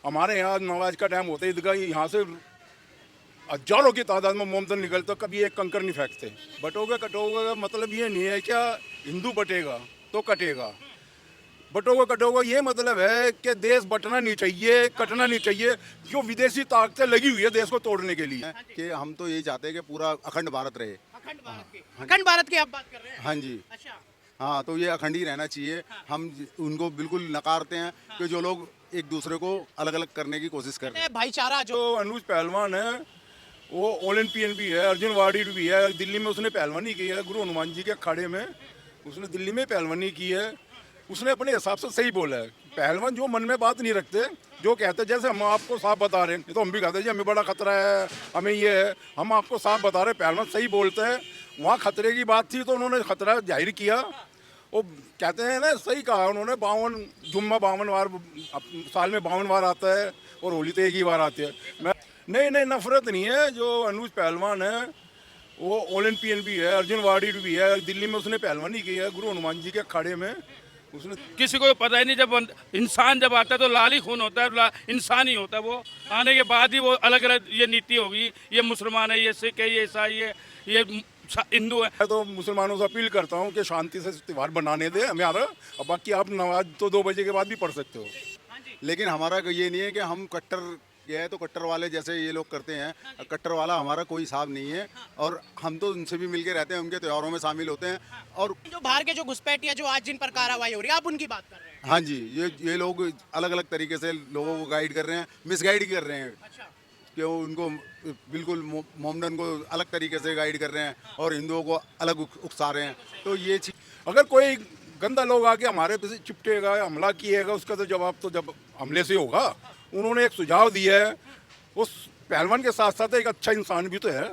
हमारे यहाँ नमाज का टाइम होता है, ईदगाह यहाँ से हजारों की तादाद में मोमदन निकलता, कभी एक कंकर नहीं फेंकते। बटोगे कटोगे का मतलब ये नहीं है क्या हिंदू बटेगा तो कटेगा। बटोगे कटोगे ये मतलब है कि देश बटना नहीं चाहिए, कटना नहीं चाहिए। जो विदेशी ताकतें लगी हुई है देश को तोड़ने के लिए। कि हम तो यही चाहते हैं कि पूरा अखंड भारत रहे। अखंड भारत की आप बात कर रहे हैं? हाँ जी। अच्छा। हाँ, तो ये अखंड ही रहना चाहिए। हम उनको बिल्कुल नकारते हैं कि जो लोग एक दूसरे को अलग अलग करने की कोशिश कर रहे हैं। भाईचारा जो जो अनुज पहलवान है वो ओलंपियन भी है, अर्जुन वाडिर भी है। दिल्ली में उसने पहलवानी की है, गुरु हनुमान जी के अखाड़े में उसने दिल्ली में पहलवानी की है। उसने अपने हिसाब से सही बोला है। पहलवान जो मन में बात नहीं रखते, जो कहते हैं, जैसे हम आपको साफ बता रहे हैं, तो हम भी कहते हैं जी हमें बड़ा खतरा है, हमें ये है, हम आपको साफ बता रहे हैं। पहलवान सही बोलते हैं। वहाँ खतरे की बात थी तो उन्होंने खतरा जाहिर किया। वो कहते हैं ना, सही कहा उन्होंने, 52 बार साल में 52 बार आता है और होली तो एक ही बार आती है। मैं नहीं, नफरत नहीं है। जो अनुज पहलवान है वो ओलंपियन भी है, अर्जुन वाडिर भी है। दिल्ली में उसने पहलवानी की है, गुरु हनुमान जी के अखाड़े में उसने। किसी को पता ही नहीं, जब इंसान जब आता है तो लाल ही खून होता है, इंसान ही होता है। वो आने के बाद ही वो अलग अलग ये नीति होगी, ये मुसलमान है, ये सिख है, ये ईसाई है, ये हिंदू है। मैं तो मुसलमानों से अपील करता हूँ कि शांति से त्यौहार बनाने दे हमारा। और बाकी आप नमाज तो 2 बजे के बाद भी पढ़ सकते हो। लेकिन हमारा ये नहीं है कि हम कट्टर ये है तो कट्टर वाले जैसे ये लोग करते हैं। कट्टर वाला हमारा कोई हिसाब नहीं है और हम तो उनसे भी मिलके रहते हैं, उनके त्योहारों में शामिल होते हैं। और जो बाहर के जो घुसपैठिया जो आज जिन पर कार्रवाई हो रही है, आप उनकी बात कर रहे हैं? हाँ जी, ये लोग अलग अलग तरीके से लोगों को गाइड कर रहे हैं, मिसगाइड कर रहे हैं। अच्छा। कि वो उनको बिल्कुल मोमडन को अलग तरीके से गाइड कर रहे हैं और हिंदुओं को अलग उकसा रहे हैं। तो ये चीज़ अगर कोई गंदा लोग आके हमारे पे से चिपटेगा, हमला किएगा, उसका तो जवाब तो जब हमले से होगा। उन्होंने एक सुझाव दिया है। उस पहलवान के साथ साथ एक अच्छा इंसान भी तो है।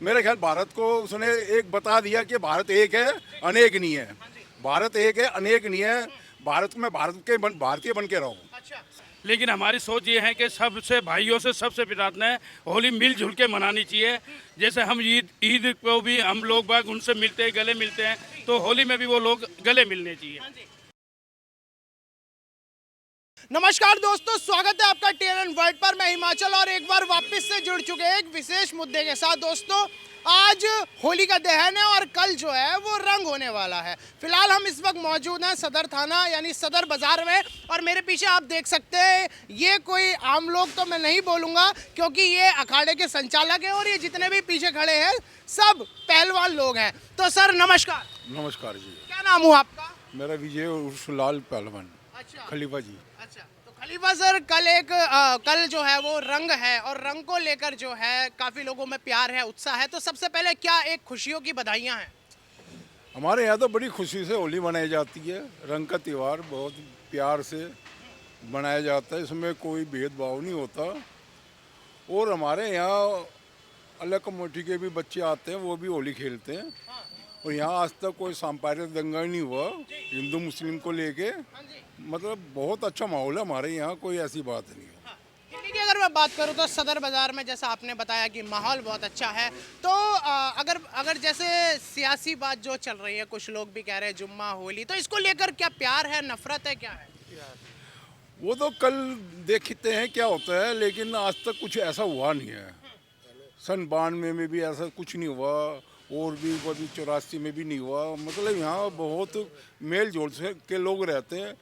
मेरे ख्याल भारत को उसने एक बता दिया कि भारत एक है, अनेक नहीं है। भारत एक है, अनेक नहीं है। भारत में भारतीय बन के रहूँ। अच्छा। लेकिन हमारी सोच ये है कि सबसे भाइयों से सबसे प्रार्थना है, होली मिलजुल के मनानी चाहिए। जैसे हम ईद को भी हम लोग बाग उनसे मिलते हैं, गले मिलते हैं, तो होली में भी वो लोग गले मिलने चाहिए। नमस्कार दोस्तों, स्वागत है आपका TNN वर्ल्ड पर। मैं हिमाचल और एक बार वापस से जुड़ चुके हैं एक विशेष मुद्दे के साथ। दोस्तों, आज होली का दहन है और कल जो है वो रंग होने वाला है। फिलहाल हम इस वक्त मौजूद हैं सदर थाना यानी सदर बाजार में, और मेरे पीछे आप देख सकते हैं ये कोई आम लोग तो मैं नहीं बोलूँगा, क्योंकि ये अखाड़े के संचालक हैं और ये जितने भी पीछे खड़े हैं सब पहलवान लोग हैं। तो सर नमस्कार। नमस्कार जी। क्या नाम हुआ आपका? मेरा विजय उर्फ लाल पहलवान। अच्छा। खलीफा जी। अच्छा, तो खलीफा सर, कल जो है वो रंग है और रंग को लेकर जो है काफ़ी लोगों में प्यार है, उत्साह है। तो सबसे पहले क्या एक खुशियों की बधाइयाँ हैं? हमारे यहाँ तो बड़ी खुशी से होली मनाई जाती है। रंग का त्यौहार बहुत प्यार से मनाया जाता है, इसमें कोई भेदभाव नहीं होता। और हमारे यहाँ अलग कम्युनिटी के भी बच्चे आते हैं, वो भी होली खेलते हैं। और यहाँ आज तक कोई सांप्रदायिक दंगा नहीं हुआ हिंदू मुस्लिम को लेके। मतलब बहुत अच्छा माहौल है हमारे यहाँ, कोई ऐसी बात नहीं है। दिल्ली की अगर मैं बात करूँ तो सदर बाजार में जैसा आपने बताया कि माहौल बहुत अच्छा है। तो अगर जैसे सियासी बात जो चल रही है, कुछ लोग भी कह रहे हैं जुम्मा होली, तो इसको लेकर क्या प्यार है, नफरत है, क्या है? वो तो कल देखते हैं क्या होता है, लेकिन आज तक कुछ ऐसा हुआ नहीं है। सन 92 में भी ऐसा कुछ नहीं हुआ और भी कभी 84 में भी नहीं हुआ। मतलब यहाँ बहुत मेल जोल से के लोग रहते हैं।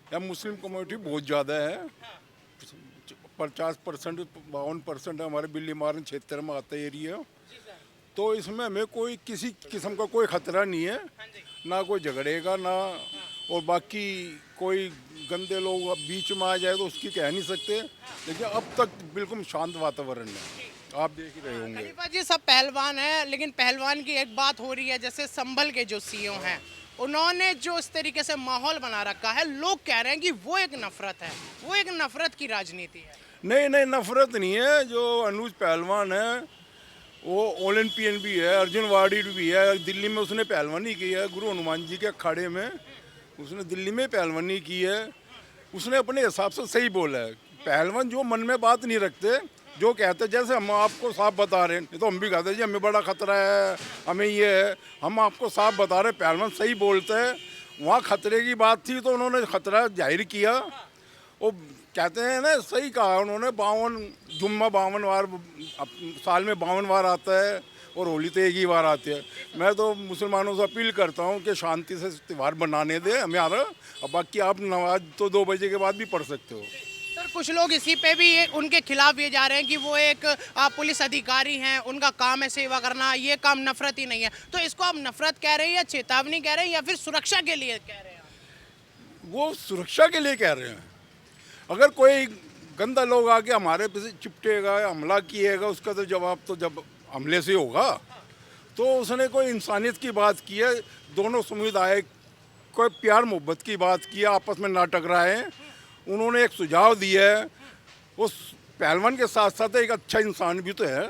यहाँ मुस्लिम कम्युनिटी बहुत ज़्यादा है, 50% 52% हमारे बिल्ली मारन क्षेत्र में आता एरिया। तो इसमें हमें कोई किसी किस्म का कोई ख़तरा नहीं है, ना कोई झगड़ेगा ना। और बाकी कोई गंदे लोग अब बीच में आ जाए तो उसकी कह नहीं सकते। लेकिन अब तक बिल्कुल शांत वातावरण है, आप देख ही रहे होंगे। खलीफा जी, सब पहलवान हैं, लेकिन पहलवान की एक बात हो रही है, जैसे संभल के जो सीओ हैं उन्होंने जो इस तरीके से माहौल बना रखा है, लोग कह रहे हैं कि वो एक नफरत है, वो एक नफरत की राजनीति है। नहीं, नफरत नहीं है। जो अनुज पहलवान है वो ओलंपियन भी है, अर्जुन वाडिर भी है। दिल्ली में उसने पहलवानी की है, गुरु हनुमान जी के अखाड़े में उसने दिल्ली में पहलवानी की है। उसने अपने हिसाब से सही बोला है। पहलवान जो मन में बात नहीं रखते, जो कहते हैं, जैसे हम आपको साफ बता रहे हैं, तो हम भी कहते हैं जी हमें बड़ा खतरा है, हमें ये है, हम आपको साफ बता रहे हैं। पहलवान सही बोलते हैं। वहाँ खतरे की बात थी तो उन्होंने खतरा जाहिर किया। वो कहते हैं ना, सही कहा उन्होंने, 52 जुम्मा 52 बार साल में 52 बार आता है और होली तो एक ही बार आती है। मैं तो मुसलमानों से अपील करता हूँ कि शांति से त्यौहार बनाने दें हमारा। अब बाकी आप नमाज तो 2 बजे के बाद भी पढ़ सकते हो। सर कुछ लोग इसी पे भी उनके खिलाफ ये जा रहे हैं कि वो एक पुलिस अधिकारी हैं, उनका काम है सेवा करना, ये काम नफरत ही नहीं है। तो इसको आप नफरत कह रहे हैं या चेतावनी कह रहे हैं या फिर सुरक्षा के लिए कह रहे हैं? वो सुरक्षा के लिए कह रहे हैं। अगर कोई गंदा लोग आके हमारे पे चिपटेगा, हमला किएगा, उसका तो जवाब तो जब हमले से होगा। तो उसने कोई इंसानियत की बात की है, दोनों समुदाय कोई प्यार मोहब्बत की बात की है, आपस में ना टकराए। उन्होंने एक सुझाव दिया है। उस पहलवान के साथ साथ एक अच्छा इंसान भी तो है,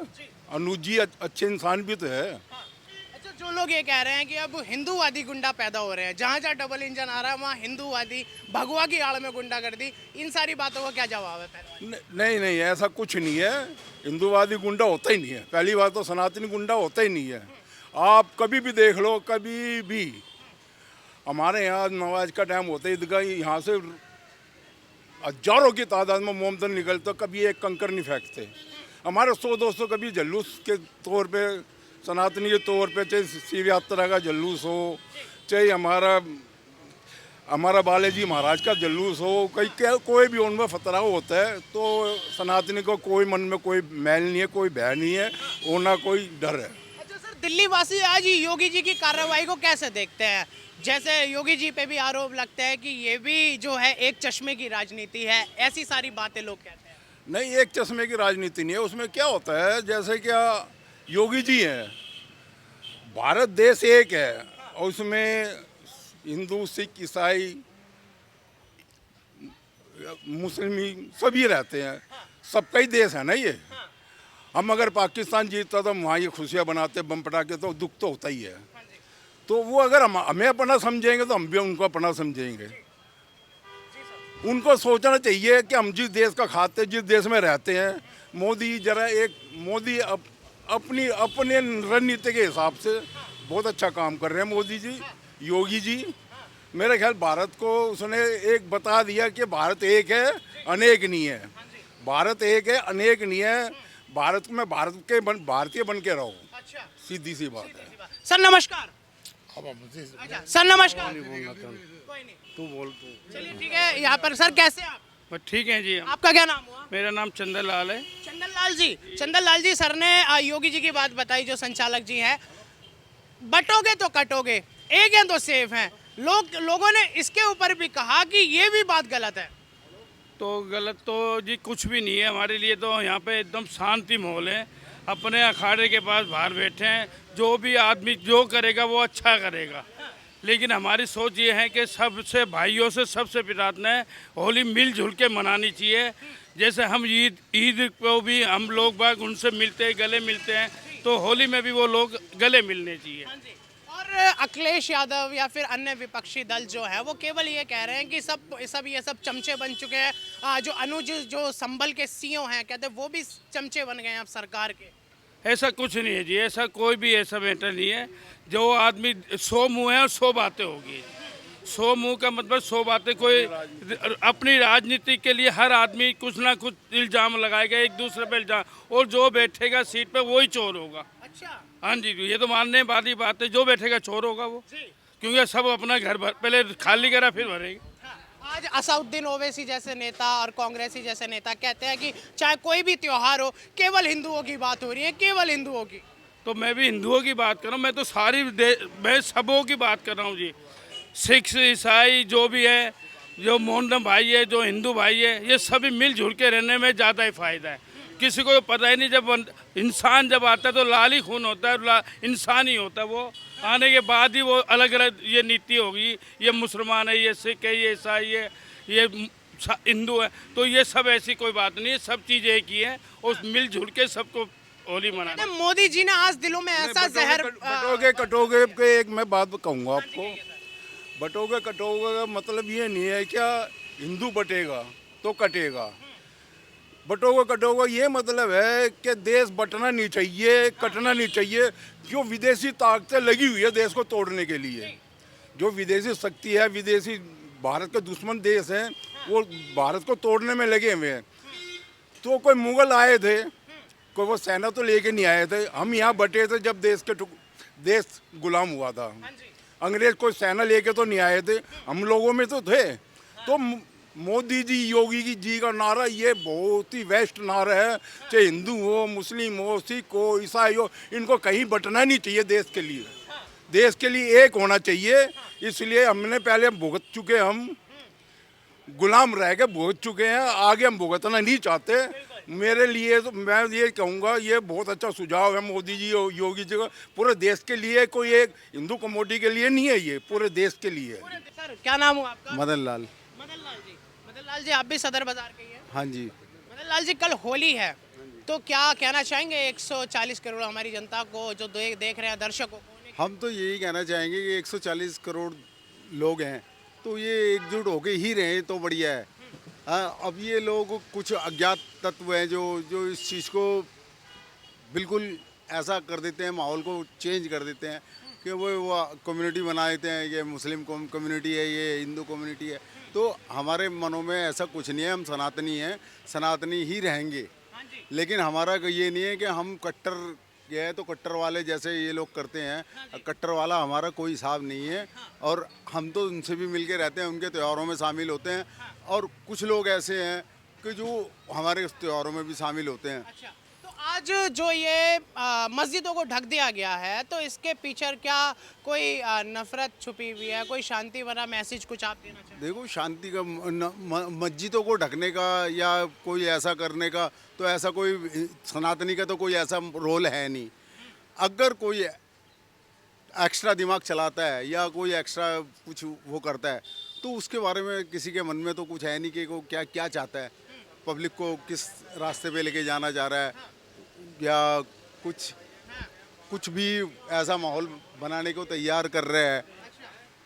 अनुज जी अच्छे इंसान भी तो है। अच्छा, जो लोग ये कह रहे हैं कि अब हिंदूवादी गुंडा पैदा हो रहे हैं, जहाँ जहाँ डबल इंजन आ रहा है वहाँ हिंदूवादी भगवा की आड़ में गुंडागर्दी, इन सारी बातों का क्या जवाब है पहलवान? नहीं नहीं, ऐसा कुछ नहीं है। हिंदूवादी गुंडा होता ही नहीं है। पहली बात तो सनातनी गुंडा होता ही नहीं है। आप कभी भी देख लो, कभी भी हमारे यहाँ नमाज का टाइम होता है, ईदगाह यहाँ से हजारों की तादाद में मोमदन निकलता, कभी एक कंकर नहीं फेंकते। हमारे 100-200 कभी जुलूस के तौर पे, सनातनी के तौर पे, चाहे शिव यात्रा का जुलूस हो, चाहे हमारा बालाजी महाराज का जुलूस हो, कोई भी उनमें फतराव होता है, तो सनातनी को कोई मन में कोई मैल नहीं है, कोई भय नहीं है, और ना कोई डर है। अच्छा सर, दिल्ली वासी आज योगी जी की कार्रवाई को कैसे देखते हैं? जैसे योगी जी पे भी आरोप लगता है कि ये भी जो है एक चश्मे की राजनीति है, ऐसी सारी बातें लोग कहते हैं। नहीं, एक चश्मे की राजनीति नहीं है। उसमें क्या होता है, जैसे क्या योगी जी हैं, भारत देश एक है और उसमें हिंदू, सिख, ईसाई, मुस्लिम सभी रहते हैं। सबका ही देश है ना ये। हम अगर पाकिस्तान जीतता तो हम वहाँ ये खुशियाँ बनाते, बम पटाखे, तो दुख तो होता ही है। तो वो अगर हमें अपना समझेंगे तो हम भी उनको अपना समझेंगे। उनको सोचना चाहिए कि हम जिस देश का खाते, जिस देश में रहते हैं, मोदी अपने रणनीति के हिसाब से बहुत अच्छा काम कर रहे हैं। मोदी जी, योगी जी, मेरे ख्याल भारत को उसने एक बता दिया कि भारत एक है, अनेक नहीं है। भारत एक है, अनेक नहीं है। भारत में भारतीय बन के रहो। अच्छा, सीधी सी बात है। सर नमस्कार। अच्छा सर नमस्कार। कोई नहीं, तू बोल तू। चलिए ठीक है। यहाँ पर सर कैसे हैं आप? बस ठीक है जी। आपका क्या नाम हुआ? मेरा नाम चंदन लाल है। चंदन लाल जी, सर ने योगी जी की बात बताई, जो संचालक जी हैं, बटोगे तो कटोगे, एक हैं तो सेफ हैं। लोगों ने इसके ऊपर भी कहा कि ये भी बात गलत है। तो गलत तो जी कुछ भी नहीं है। हमारे लिए तो यहाँ पे एकदम शांति माहौल है। अपने अखाड़े के पास बाहर बैठे हैं, जो भी आदमी जो करेगा वो अच्छा करेगा। लेकिन हमारी सोच ये है कि सबसे भाइयों से सबसे प्रार्थना है, होली मिलजुल के मनानी चाहिए। जैसे हम ईद को भी हम लोग बाग उनसे मिलते हैं, गले मिलते हैं, तो होली में भी वो लोग गले मिलने चाहिए। और अखिलेश यादव या फिर अन्य विपक्षी दल जो है वो केवल ये कह रहे हैं कि ये सब चमचे बन चुके हैं। जो अनुज जो संभल के सीओ हैं, कहते हैं वो भी चमचे बन गए हैं अब सरकार के। ऐसा कुछ नहीं है जी, ऐसा कोई भी ऐसा मैटर नहीं है। जो आदमी 100 मुँह है और 100 बातें होगी। 100 मुँह का मतलब 100 बातें। कोई अपनी राजनीति के लिए हर आदमी कुछ ना कुछ इल्ज़ाम लगाएगा, एक दूसरे पे इल्ज़ाम, और जो बैठेगा सीट पे वही चोर होगा। अच्छा, हाँ जी, ये तो मानने वाली बात है। जो बैठेगा चोर होगा वो, क्योंकि सब अपना घर पहले खाली करा फिर भरेगा। आज असदुद्दीन ओवैसी जैसे नेता और कांग्रेसी जैसे नेता कहते हैं कि चाहे कोई भी त्योहार हो, केवल हिंदुओं की बात हो रही है, केवल हिंदुओं की। तो मैं भी हिंदुओं की बात कर रहा हूँ। मैं तो मैं सबों की बात कर रहा हूँ जी। सिख, ईसाई जो भी है, जो मोहम्मद भाई है, जो हिंदू भाई है, ये सभी मिलजुल के रहने में ज़्यादा ही फ़ायदा है। किसी को पता ही नहीं, जब इंसान जब आता है तो लाल ही खून होता है, इंसान ही होता है। वो आने के बाद ही वो अलग अलग ये नीति होगी, ये मुसलमान है, ये सिख है, ये ईसाई है, ये हिंदू है, तो ये सब ऐसी कोई बात नहीं है। सब चीज़ एक ही है और मिलजुल के सबको होली मनाना। मोदी जी ने आज दिलों में ऐसा जहर बटोगे कटोगे के एक मैं बात कहूँगा आपको। बटोगे कटोगे का मतलब ये नहीं है क्या हिंदू बटेगा तो कटेगा। बटोगे कटोगे ये मतलब है कि देश बटना नहीं चाहिए, कटना नहीं चाहिए। जो विदेशी ताकतें लगी हुई है देश को तोड़ने के लिए, जो विदेशी शक्ति है, विदेशी भारत के दुश्मन देश हैं, वो भारत को तोड़ने में लगे हुए हैं। तो कोई मुगल आए थे, कोई वो सेना तो लेके नहीं आए थे, हम यहाँ बटे थे जब देश गुलाम हुआ था। अंग्रेज कोई सेना लेके तो नहीं आए थे, हम लोगों में तो थे। तो मोदी जी, योगी जी का नारा ये बहुत ही बेस्ट नारा है, चाहे हिंदू हो, मुस्लिम हो, सिख हो, ईसाई हो, इनको कहीं बटना नहीं चाहिए। देश के लिए एक होना चाहिए। इसलिए हमने पहले भुगत चुके, हम गुलाम रह के भुगत चुके हैं, आगे हम भुगतना नहीं चाहते। मेरे लिए तो मैं ये कहूँगा, ये बहुत अच्छा सुझाव है मोदी जी और योगी जी का। पूरे देश के लिए, कोई एक हिंदू कम्युनिटी के लिए नहीं है, ये पूरे देश के लिए है। सर क्या नाम हुआ आपका? मदन लाल। मदन लाल जी। मदन लाल जी, आप भी सदर बाजार के ही हैं? हाँ जी। मदन लाल जी, कल होली है, तो क्या कहना चाहेंगे 140 करोड़ हमारी जनता को, जो देख रहे हैं, दर्शकों को? हम तो यही कहना चाहेंगे कि 140 करोड़ लोग हैं, तो ये एकजुट होके ही रहें तो बढ़िया है। हाँ, अब ये लोग कुछ अज्ञात तत्व हैं जो इस चीज़ को बिल्कुल ऐसा कर देते हैं, माहौल को चेंज कर देते हैं कि वो कम्युनिटी बना देते हैं, ये मुस्लिम कम्युनिटी है, ये हिंदू कम्युनिटी है। तो हमारे मनों में ऐसा कुछ नहीं है, हम सनातनी हैं, सनातनी ही रहेंगे। लेकिन हमारा ये नहीं है कि हम कट्टर ये है तो कट्टर वाले जैसे ये लोग करते हैं। कट्टर वाला हमारा कोई हिसाब नहीं है, और हम तो उनसे भी मिल के रहते हैं, उनके त्योहारों में शामिल होते हैं। और कुछ लोग ऐसे हैं कि जो हमारे उस त्योहारों में भी शामिल होते हैं। अच्छा, तो आज जो ये मस्जिदों को ढक दिया गया है, तो इसके पीछे क्या कोई नफरत छुपी हुई है, कोई शांति वाला मैसेज कुछ आप देना चाहते हैं? देखो, शांति का मस्जिदों को ढकने का या कोई ऐसा करने का, तो ऐसा कोई सनातनी का तो कोई ऐसा रोल है नहीं। अगर कोई एक्स्ट्रा दिमाग चलाता है या कोई एक्स्ट्रा कुछ वो करता है, तो उसके बारे में किसी के मन में तो कुछ है नहीं कि वो क्या चाहता है, पब्लिक को किस रास्ते पे लेके जाना चाह रहा है, या कुछ भी ऐसा माहौल बनाने को तैयार कर रहे हैं।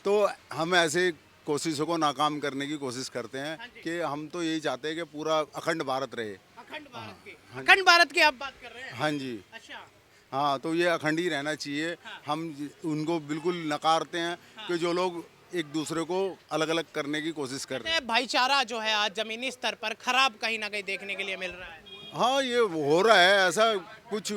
तो हम ऐसे कोशिशों को नाकाम करने की कोशिश करते हैं कि हम तो यही चाहते हैं कि पूरा अखंड भारत रहे। अखंड भारत की आप बात कर रहे हैं? हाँ जी। अच्छा। हाँ, तो ये अखंड ही रहना चाहिए। हम उनको बिल्कुल नकारते हैं कि जो लोग एक दूसरे को अलग अलग करने की कोशिश कर रहे हैं। भाईचारा जो है आज जमीनी स्तर पर खराब कहीं ना कहीं देखने के लिए मिल रहा है। हाँ, ये हो रहा है ऐसा कुछ।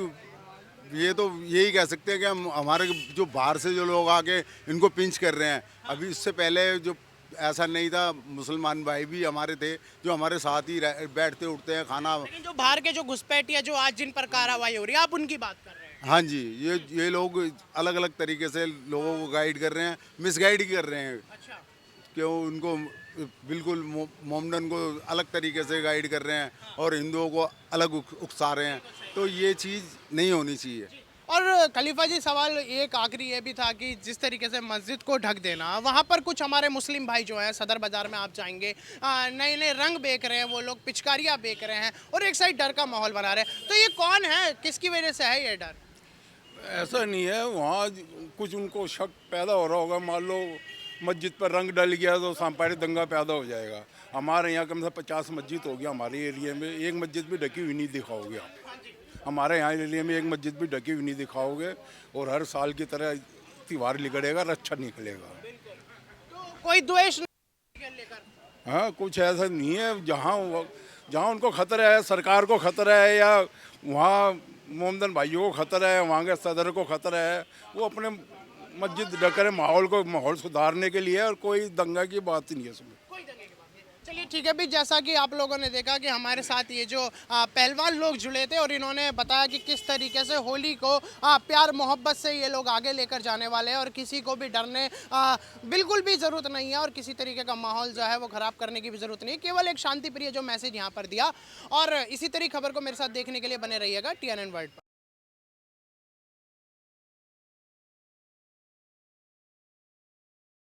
ये तो यही कह सकते हैं कि हम हमारे जो बाहर से जो लोग आके इनको पिंच कर रहे हैं। अभी इससे पहले जो ऐसा नहीं था, मुसलमान भाई भी हमारे थे जो हमारे साथ ही बैठते उठते हैं, खाना। लेकिन जो बाहर के जो घुसपैठिया जो आज जिन पर कार्रवाई हो रही है, आप उनकी बात कर रहे हैं? हाँ जी, ये लोग अलग अलग तरीके से लोगों को गाइड कर रहे हैं, मिसगाइड ही कर रहे हैं। अच्छा। क्यों उनको बिल्कुल मोमडन को अलग तरीके से गाइड कर रहे हैं और हिंदुओं को अलग उकसा रहे हैं। तो ये चीज़ नहीं होनी चाहिए। और खलीफा जी, सवाल एक आखिरी ये भी था कि जिस तरीके से मस्जिद को ढक देना, वहाँ पर कुछ हमारे मुस्लिम भाई जो हैं, सदर बाजार में आप जाएंगे, नए नए रंग बेच रहे हैं, वो लोग पिचकारियाँ बेच रहे हैं, और एक साइड डर का माहौल बना रहे हैं। तो ये कौन है, किसकी वजह से है ये डर? ऐसा नहीं है, वहाँ कुछ उनको शक पैदा हो रहा होगा। मान लो मस्जिद पर रंग डल गया तो सांप्रदायिक दंगा पैदा हो जाएगा। हमारे यहाँ कम से कम 50 मस्जिद हो गया हमारे एरिया में, एक मस्जिद भी ढकी हुई नहीं दिखाओगे आप। हमारे यहाँ एरिया में एक मस्जिद भी ढकी हुई नहीं दिखाओगे, और हर साल की तरह त्यौहार निकलेगा, अच्छा निकलेगा। तो कोई द्वेष नहीं लेकर? हाँ, कुछ ऐसा नहीं है। जहाँ उनको खतरा है, सरकार को खतरा है, या वहाँ मोमदन भाइयों को खतरा है, वहाँ के सदर को खतरा है, वो अपने मस्जिद ढक रहे माहौल सुधारने के लिए, और कोई दंगा की बात ही नहीं है इसमें। चलिए ठीक है भी, जैसा कि आप लोगों ने देखा कि हमारे साथ ये जो पहलवान लोग जुड़े थे, और इन्होंने बताया कि किस तरीके से होली को प्यार मोहब्बत से ये लोग आगे लेकर जाने वाले हैं, और किसी को भी डरने बिल्कुल भी ज़रूरत नहीं है, और किसी तरीके का माहौल जो है वो ख़राब करने की भी ज़रूरत नहीं है। केवल एक शांति प्रिय जो मैसेज यहाँ पर दिया। और इसी तरह खबर को मेरे साथ देखने के लिए बने रहिएगा TNN वर्ल्ड पर।